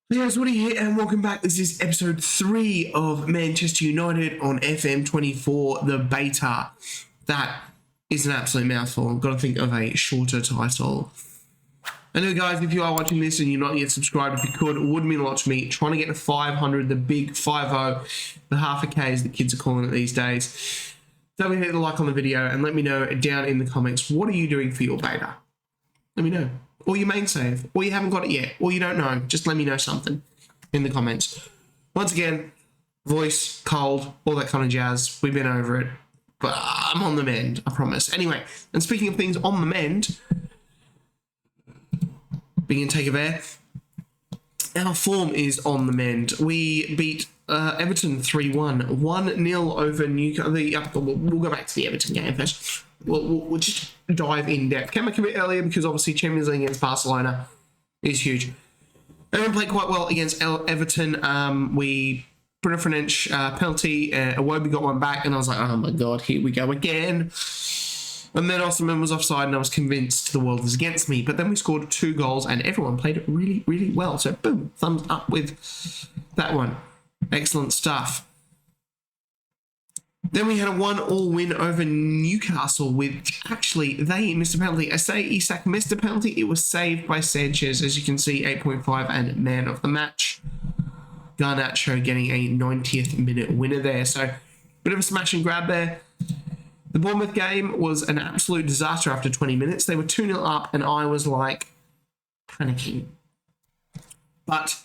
Hey guys, Woody here and welcome back. This is episode 3 of Manchester United on FM24, the beta. That is an absolute mouthful. I've got to think of a shorter title. Anyway guys, if you are watching this and you're not yet subscribed, if you could, it would mean a lot to me. Trying to get to 500, the big 5-0, the half a K as the kids are calling it these days. Don't forget to hit the like on the video and let me know down in the comments, what are you doing for your beta? Let me know. Or your main save, or you haven't got it yet, or you don't know. Just let me know something in the comments. Once again, voice, cold, all that kind of jazz. We've been over it, but I'm on the mend, I promise. Anyway, and speaking of things on the mend, begin take of air. Our form is on the mend. We beat Everton 3-1, 1-0 over Newcastle. We'll go back to the Everton game first. We'll just dive in depth. Came back a bit earlier because obviously Champions League against Barcelona is huge. Everyone played quite well against Everton. We put a French penalty. Iwobi got one back, and I was like, oh my god, here we go again. And then Osterman was offside, and I was convinced the world was against me. But then we scored 2 goals, and everyone played really, really well. So boom, thumbs up with that one. Excellent stuff. Then we had a 1-1 win over Newcastle, which actually they missed a penalty. I say Isak missed a penalty. It was saved by Sanchez, as you can see, 8.5 and man of the match. Garnacho getting a 90th minute winner there. So bit of a smash and grab there. The Bournemouth game was an absolute disaster after 20 minutes. They were 2-0 up and I was like panicking. But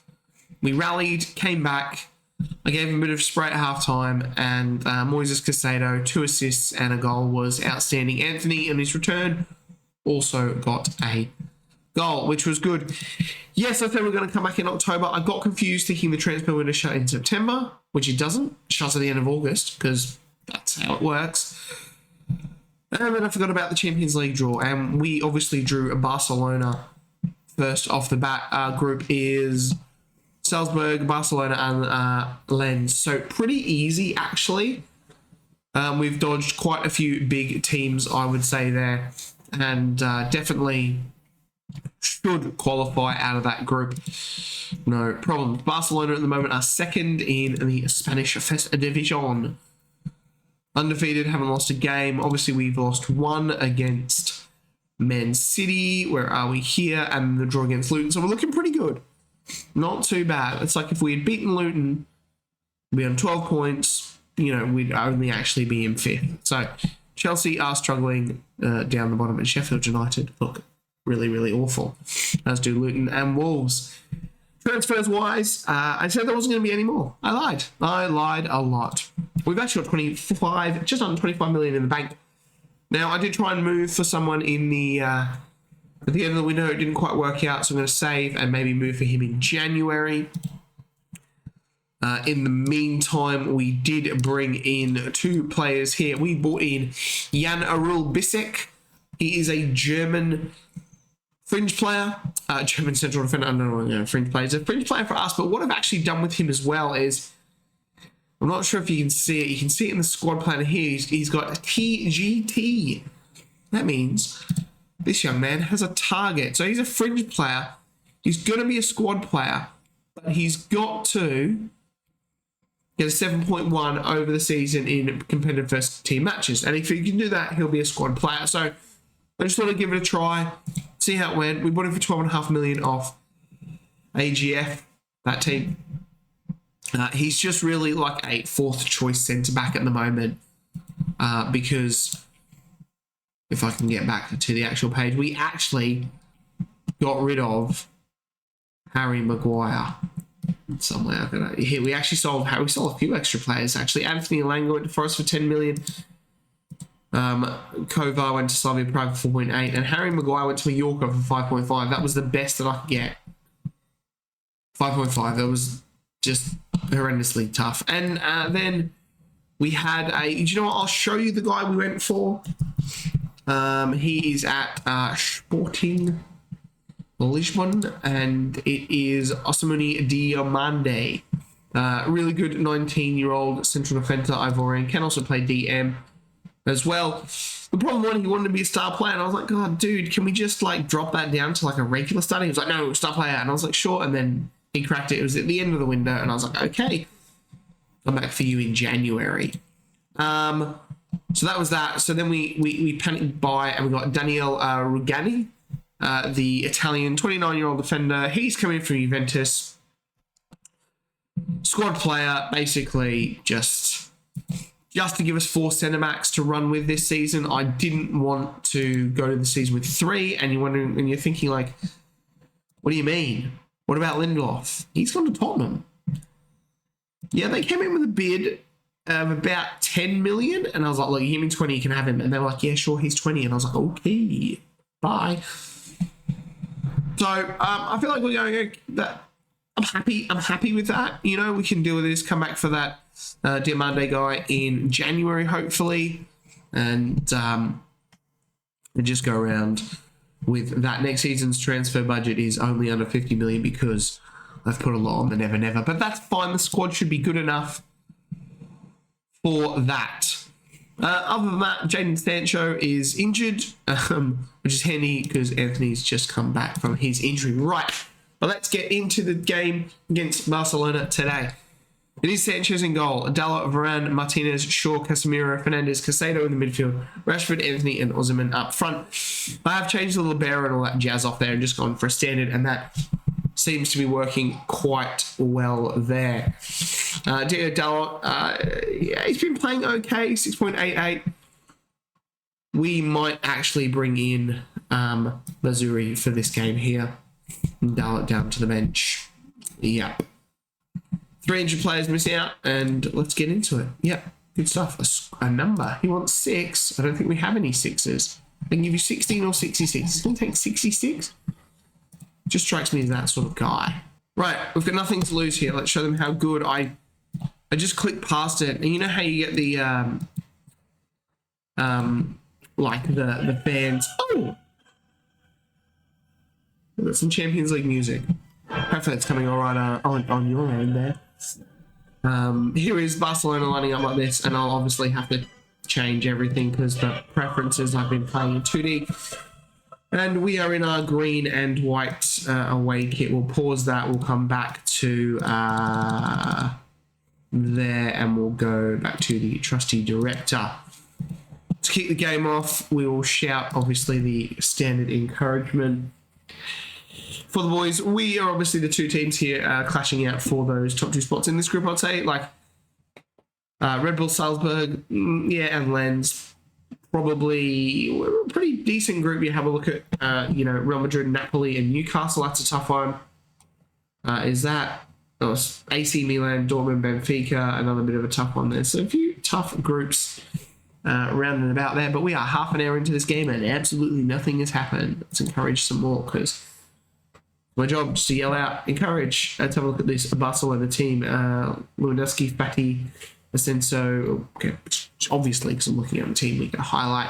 we rallied, came back. I gave him a bit of spray at half-time, and Moises Caicedo, 2 assists and a goal, was outstanding. Anthony, in his return, also got a goal, which was good. Yes, I thought we were going to come back in October. I got confused thinking the transfer window shut in September, which it doesn't. It shuts at the end of August, because that's how it works. And then I forgot about the Champions League draw, and we obviously drew a Barcelona first off the bat. Our group is Salzburg, Barcelona, and Lens. So pretty easy, actually. We've dodged quite a few big teams, I would say, there. And definitely should qualify out of that group. No problem. Barcelona at the moment are second in the Spanish First Division. Undefeated, haven't lost a game. Obviously, we've lost 1 against Man City. Where are we here? And the draw against Luton. So we're looking pretty good. Not too bad. It's like if we had beaten Luton, we'd be on 12 points, we'd only actually be in 5th. So Chelsea are struggling down the bottom, and Sheffield United look really, really awful, as do Luton and Wolves. Transfers wise, I said there wasn't going to be any more. I lied a lot. We've actually got just under 25 million in the bank. Now, I did try and move for someone in the at the end of the window. It didn't quite work out, so I'm going to save and maybe move for him in January. In the meantime, we did bring in 2 players here. We brought in Jan Arul Bisek. He is a German fringe player, German central defender. I don't know, fringe player. He's a fringe player for us, but what I've actually done with him as well is, I'm not sure if you can see it. You can see it in the squad planner here. He's got a TGT. That means this young man has a target. So he's a fringe player. He's going to be a squad player, but he's got to get a 7.1 over the season in competitive first team matches. And if he can do that, he'll be a squad player. So I just thought I'd give it a try, see how it went. We bought him for 12.5 million off AGF, that team. He's just really like a 4th choice centre back at the moment, because if I can get back to the actual page, we actually got rid of Harry Maguire somewhere. Here we actually sold a few extra players actually. Anthony Elanga went to Forest for 10 million. Kovar went to Slavia Prague for 4.8, and Harry Maguire went to Mallorca for 5.5. That was the best that I could get. 5.5. That was just horrendously tough. And then we had do you know what? I'll show you the guy we went for. He is at Sporting Lisbon, and it is Osamuni Diomande. Really good 19-year-old central defender, Ivorian. Can also play DM as well. The problem was he wanted to be a star player, and I was like, God, dude, can we just like drop that down to like a regular starting? He was like, no, star player. And I was like, sure. And then He cracked it. It was at the end of the window, and I was like, okay, I'm back for you in January. So that was that. So then we panicked buy, and we got Daniel Rugani, the Italian 29-year-old defender. He's coming from Juventus. Squad player, basically just to give us 4 centre-backs to run with this season. I didn't want to go to the season with 3, and you're wondering, and you're thinking like, what do you mean? What about Lindelof? He's gone to Tottenham. Yeah, they came in with a bid of about 10 million, and I was like, look, you give me 20, you can have him. And they were like, yeah, sure, he's 20. And I was like, okay, bye. So I feel like we're going that. I'm happy with that. You know, we can deal with this, come back for that Diamande guy in January, hopefully, and just go around with that. Next season's transfer budget is only under 50 million because I've put a lot on the never, but that's fine. The squad should be good enough for that. Other than that, Jadon Sancho is injured, which is handy because Anthony's just come back from his injury. Right, but let's get into the game against Barcelona today. It is Sanchez in goal, Dalot, Varane, Martinez, Shaw, Casemiro, Fernandes, Casado in the midfield, Rashford, Anthony, and Osimhen up front. I have changed the libero and all that jazz off there and just gone for a standard, and that seems to be working quite well there. Diego Dalot, yeah, he's been playing okay, 6.88. We might actually bring in Mazuri for this game here. And Dalot down to the bench. Yep. 300 players missing out, and let's get into it. Yep, good stuff. A number. He wants 6. I don't think we have any 6s. I can give you 16 or 66. He's going to take 66. Just strikes me as that sort of guy. Right, we've got nothing to lose here. Let's show them how good I just clicked past it. And you know how you get the like the bands. Oh, we've got some Champions League music. Hopefully it's coming all right on your end there. Here is Barcelona lining up like this, and I'll obviously have to change everything because the preferences I've been playing in 2D. And we are in our green and white away kit. We'll pause that. We'll come back to there, and we'll go back to the trusty director. To kick the game off, we will shout, obviously, the standard encouragement for the boys. We are obviously the 2 teams here clashing out for those top 2 spots in this group, I'd say. Like Red Bull Salzburg, yeah, and Lens. Probably we're a pretty decent group. You have a look at, Real Madrid, Napoli, and Newcastle. That's a tough one. Is that AC Milan, Dortmund, Benfica? Another bit of a tough one there. So a few tough groups around and about there. But we are half an hour into this game, and absolutely nothing has happened. Let's encourage some more because my job is to yell out, encourage. Let's have a look at this Barcelona team. Lewandowski, Fati, Asensio, okay, obviously because I'm looking at the team league, a highlight.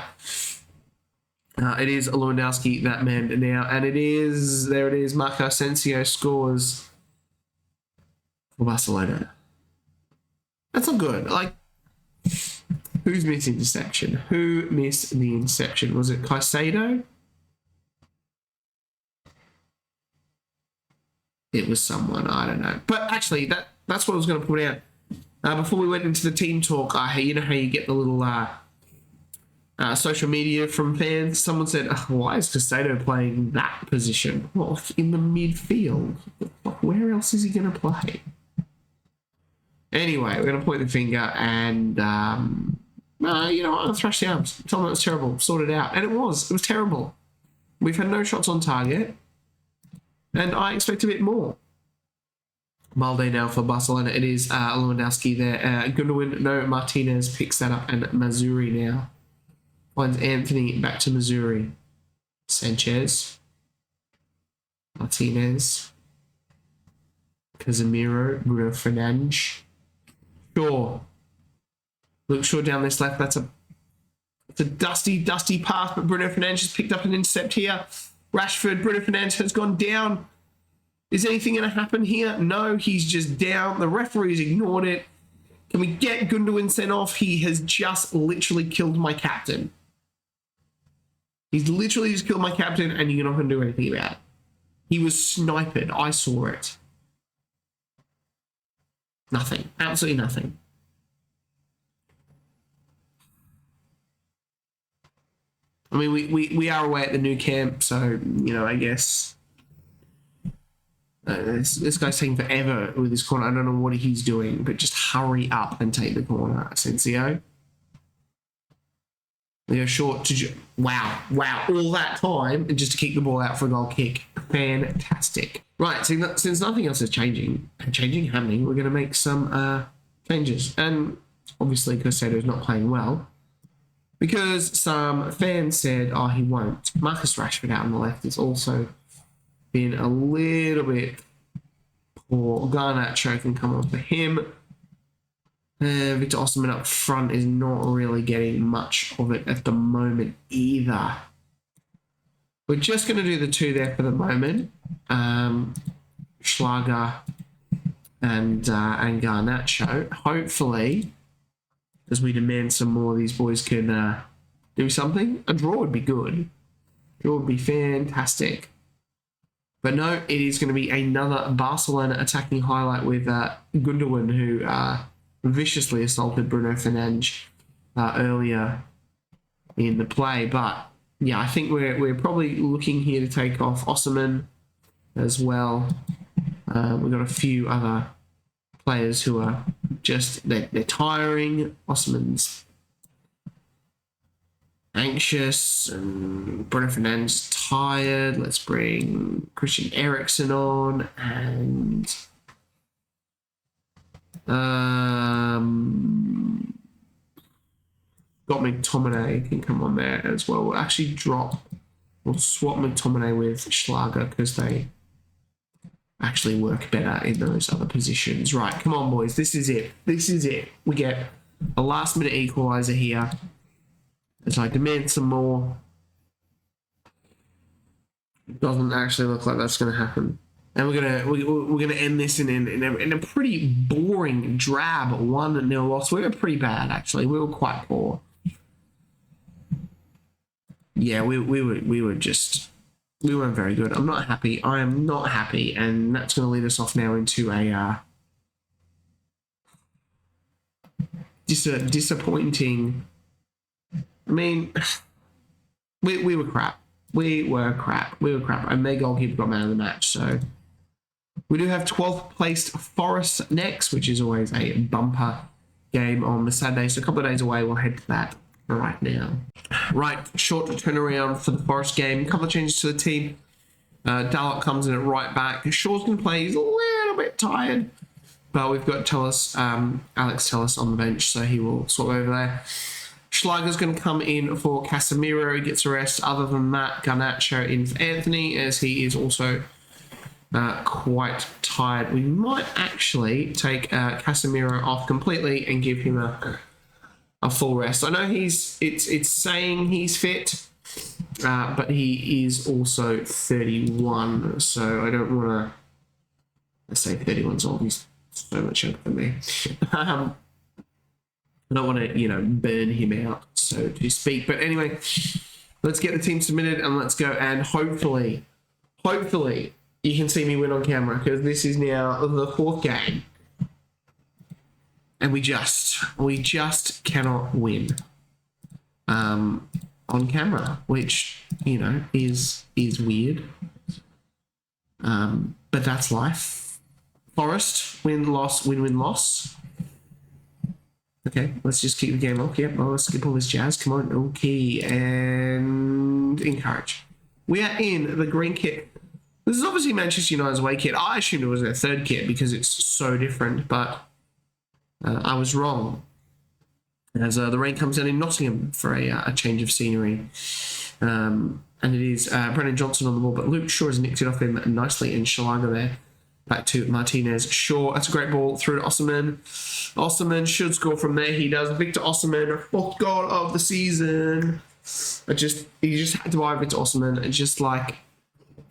It is Lewandowski, that man now, and there it is, Marco Asensio scores for Barcelona. That's not good. Like, who's missing interception? Who missed the interception? Was it Caicedo? It was someone, I don't know. But actually, that's what I was going to put out. Before we went into the team talk, you know how you get the little social media from fans? Someone said, why is Casado playing that position? Well, in the midfield. Where else is he going to play? Anyway, we're going to point the finger and, I'm going to thrash the arms. Tell them it was terrible. Sort it out. And it was terrible. We've had no shots on target. And I expect a bit more. Malde now for Barcelona. It is Lewandowski there. Gundogan, no, Martinez picks that up, and Mazuri now finds Anthony back to Mazuri. Sanchez, Martinez, Casemiro, Bruno Fernandes, Shaw. Luke Shaw down this left. That's a dusty pass, but Bruno Fernandes has picked up an intercept here. Rashford, Bruno Fernandes has gone down. Is anything going to happen here? No, he's just down. The referee's ignored it. Can we get Gundogan sent off? He has just literally killed my captain. He's literally just killed my captain, and you're not going to do anything about it. He was sniped. I saw it. Nothing. Absolutely nothing. I mean, we are away at the new camp, so, you know, I guess this guy's taking forever with this corner. I don't know what he's doing, but just hurry up and take the corner, Asensio. They go short to... Wow. All that time just to kick the ball out for a goal kick. Fantastic. Right, so since nothing else is happening, we're going to make some changes. And obviously, Caicedo's not playing well because some fans said, oh, he won't. Marcus Rashford out on the left has also been a little bit poor. Garnacho can come on for him. Victor Osimhen up front is not really getting much of it at the moment either. We're just going to do the two there for the moment. Schlager and Garnacho. Hopefully, as we demand some more, these boys can do something. A draw would be good. It would be fantastic. But no, it is going to be another Barcelona attacking highlight with Gundogan, who viciously assaulted Bruno Fernandes earlier in the play. But yeah, I think we're probably looking here to take off Osimhen as well. We've got a few other players who are just they're tiring. Osimhen's anxious and Bruno Fernandes tired. Let's bring Christian Eriksen on and got McTominay can come on there as well. We'll swap McTominay with Schlager because they actually work better in those other positions. Right, come on, boys. This is it. We get a last-minute equaliser here. As I demand some more. It doesn't actually look like that's going to happen. And we're gonna end this in a pretty boring, drab 1-0 loss. We were pretty bad, actually. We were quite poor. Yeah, we weren't very good. I'm not happy. I am not happy, and that's going to lead us off now into a disappointing. I mean, we were crap. We were crap. And their goalkeeper got man of the match. So we do have 12th placed Forest next, which is always a bumper game on the Saturday. So a couple of days away, we'll head to that right now. Right, short turnaround for the Forest game. A couple of changes to the team. Dalot comes in at right back. Shaw's going to play. He's a little bit tired. But we've got Alex Telles on the bench, so he will swap over there. Schlager's going to come in for Casemiro. He gets a rest. Other than that, Garnacho in for Anthony, as he is also quite tired. We might actually take Casemiro off completely and give him a full rest. I know it's saying he's fit, but he is also 31, so I don't want to say 31's old. He's so much younger than me. I don't want to, burn him out, so to speak. But anyway, let's get the team submitted and let's go. And hopefully, you can see me win on camera because this is now the 4th game. And we just cannot win on camera, which, is weird. But that's life. Forest, win-loss, win-win-loss. Okay, let's just keep the game up. Yep, well, let's skip all this jazz. Come on. Okay, and encourage. We are in the green kit. This is obviously Manchester United's away kit. I assumed it was their 3rd kit because it's so different, but I was wrong. As the rain comes down in Nottingham for a change of scenery. And it is Brennan Johnson on the ball, but Luke Shaw has nicked it off him nicely, and Schlager there. Back to Martinez. Shaw, that's a great ball through to Osimhen. Osimhen should score from there. He does. Victor Osimhen, 4th goal of the season. He just had to buy Victor Osimhen. It's just like,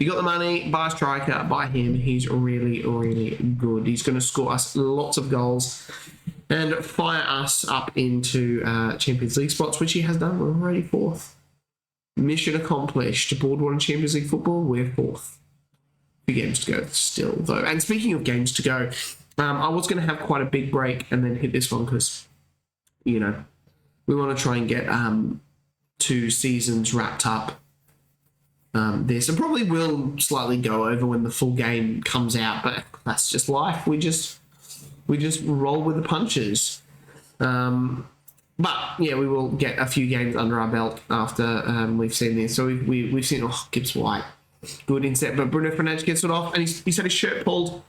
you got the money, buy a striker, buy him. He's really, really good. He's going to score us lots of goals and fire us up into Champions League spots, which he has done. We're already 4th. Mission accomplished. Board 1 Champions League football, we're 4th. Games to go still, though. And speaking of games to go, I was going to have quite a big break and then hit this one because, you know, we want to try and get 2 seasons wrapped up. This and probably will slightly go over when the full game comes out, but that's just life. We just roll with the punches. But yeah, we will get a few games under our belt after we've seen this. So we've seen Gibbs White, good inset, but Bruno Fernandes gets it off, and he's had his shirt pulled.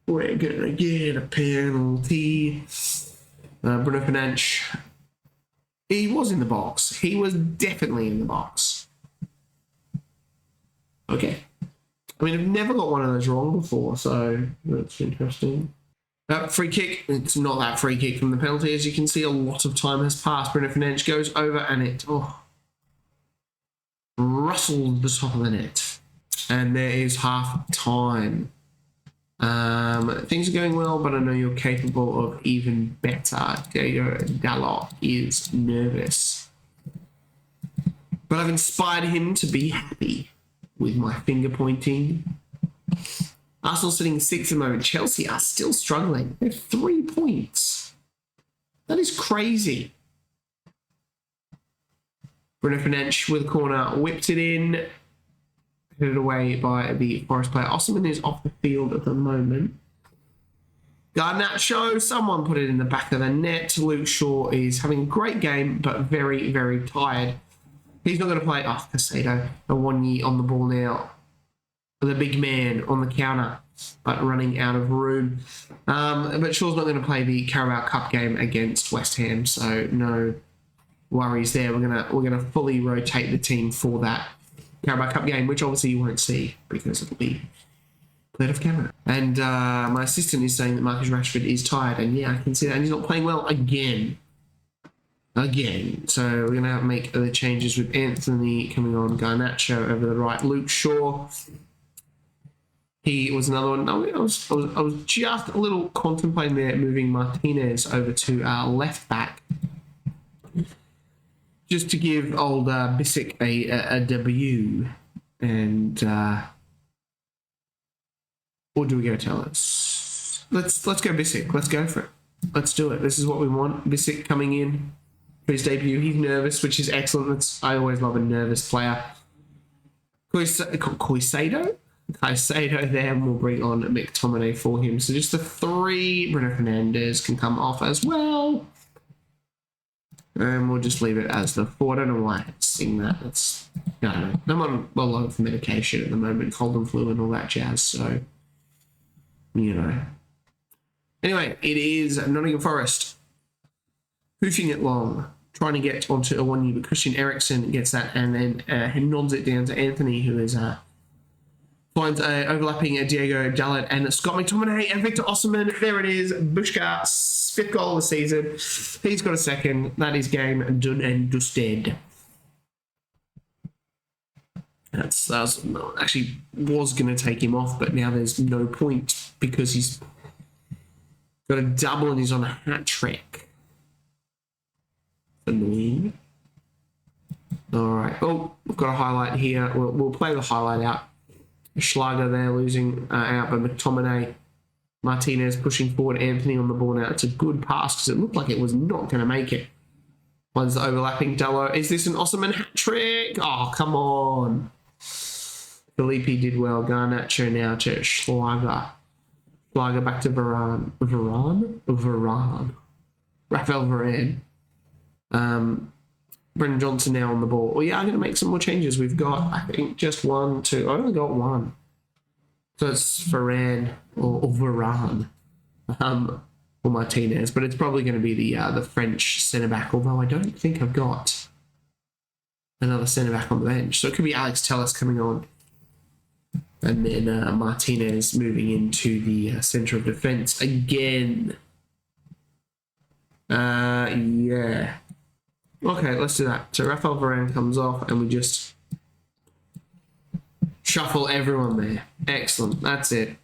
We're gonna get a penalty. Bruno Fernandes, he was in the box. He was definitely in the box. Okay. I mean, I've never got one of those wrong before, so that's interesting. Free kick. It's not that free kick from the penalty. As you can see, a lot of time has passed. Bruno Fernandes goes over and it rustles the top of the net. And there is half time. Things are going well, but I know you're capable of even better. Diego Dalot is nervous. But I've inspired him to be happy with my finger pointing. Arsenal sitting 6th at the moment. Chelsea are still struggling. They're 3 points. That is crazy. Bruno Fernandes with a corner, whipped it in. Headed away by the Forest player. Osimhen is off the field at the moment. Garnacho, someone put it in the back of the net. Luke Shaw is having a great game, but very, very tired. He's not going to play. Casado, Awoniyi on the ball now. The big man on the counter, but running out of room. But Shaw's not going to play the Carabao Cup game against West Ham, so no worries there. We're gonna fully rotate the team for that Carabao Cup game, which obviously you won't see because it'll be played off camera. And my assistant is saying that Marcus Rashford is tired, and yeah, I can see that. And he's not playing well again. So we're going to have to make the changes with Anthony coming on, Garnacho over the right, Luke Shaw. He was another one. I was just a little contemplating there, moving Martinez over to our left back, just to give old Bissek a debut. And or do we go Tellers? Let's go Bissek. Let's go for it. Let's do it. This is what we want. Bissek coming in for his debut. He's nervous, which is excellent. I always love a nervous player. Caicedo there, and we'll bring on McTominay for him. So just the 3. Bruno Fernandes can come off as well. And we'll just leave it as the 4. I don't know why I sing that. I don't know. I'm on a lot of medication at the moment, cold and flu and all that jazz, so, you know. Anyway, it is Nottingham Forest hoofing it long, trying to get onto Awoniyi, but Christian Eriksen gets that and then he nods it down to Anthony, who is finds overlapping Diego Dalot and Scott McTominay and Victor Osimhen. There it is, Bushka's 5th goal of the season. He's got a 2nd. That is game done and dusted. That was actually was going to take him off, but now there's no point because he's got a double and he's on a hat trick. Annoying. All right. Oh, we've got a highlight here. We'll play the highlight out. Schlager there losing out, but McTominay, Martinez pushing forward, Anthony on the ball now. It's a good pass because it looked like it was not going to make it. One's the overlapping Dalot. Is this an Osimhen hat trick? Oh, come on. Felipe did well. Garnacho now to Schlager. Schlager back to Varane. Raphael Varane. Brendan Johnson now on the ball. Well, yeah, I'm going to make some more changes. We've got, I think, just 1, 2. I only got 1. So it's Varane or Varane or Martinez, but it's probably going to be the French centre-back, although I don't think I've got another centre-back on the bench. So it could be Alex Telles coming on. And then Martinez moving into the centre of defence again. Yeah. Okay, let's do that. So Raphael Varane comes off and we just shuffle everyone there. Excellent. That's it.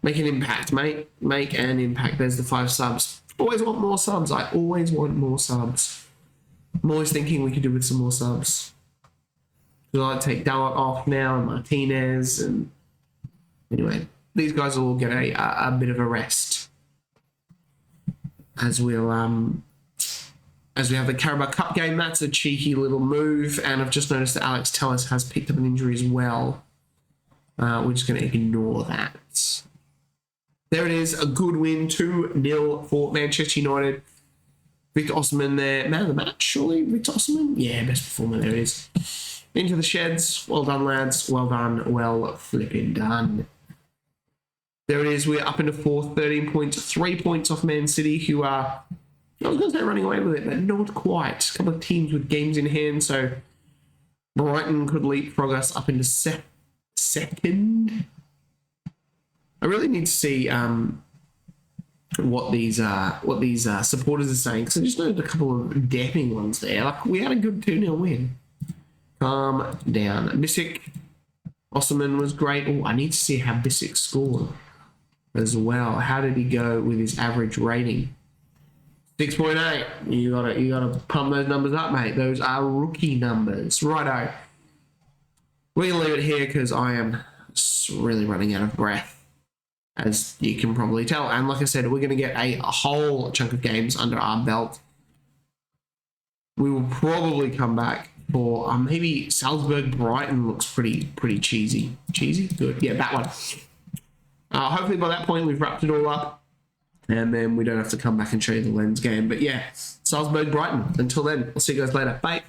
Make an impact, mate. Make an impact. There's the 5 subs. Always want more subs. I always want more subs. I'm always thinking we could do with some more subs. So I'll take Dalot off now and Martinez and anyway, these guys will all get a bit of a rest as we'll as we have the Carabao Cup game. That's a cheeky little move, and I've just noticed that Alex Telles has picked up an injury as well. We're just going to ignore that. There it is, a good win, 2-0 for Manchester United. Victor Osimhen there, man of the match, surely, Victor Osimhen? Yeah, best performer, there it is. Into the sheds, well done, lads, well done, well flipping done. There it is, we're up into fourth, 13 points, 3 points off Man City, who are, I was going to say running away with it, but not quite. A couple of teams with games in hand, so Brighton could leapfrog us up into second. I really need to see what these supporters are saying, because I just noted a couple of damning ones there. Like, we had a good 2-0 win. Calm down. Bissek, Osimhen was great. Oh, I need to see how Bissek scored as well. How did he go with his average rating? 6.8. You gotta pump those numbers up, mate. Those are rookie numbers. Righto. We're gonna leave it here because I am really running out of breath, as you can probably tell. And like I said, we're going to get a whole chunk of games under our belt. We will probably come back for maybe Salzburg-Brighton looks pretty cheesy. Cheesy? Good. Yeah, that one. Hopefully by that point we've wrapped it all up, and then we don't have to come back and show you the Lens game. But yeah, Salzburg-Brighton. Until then, I'll see you guys later. Bye.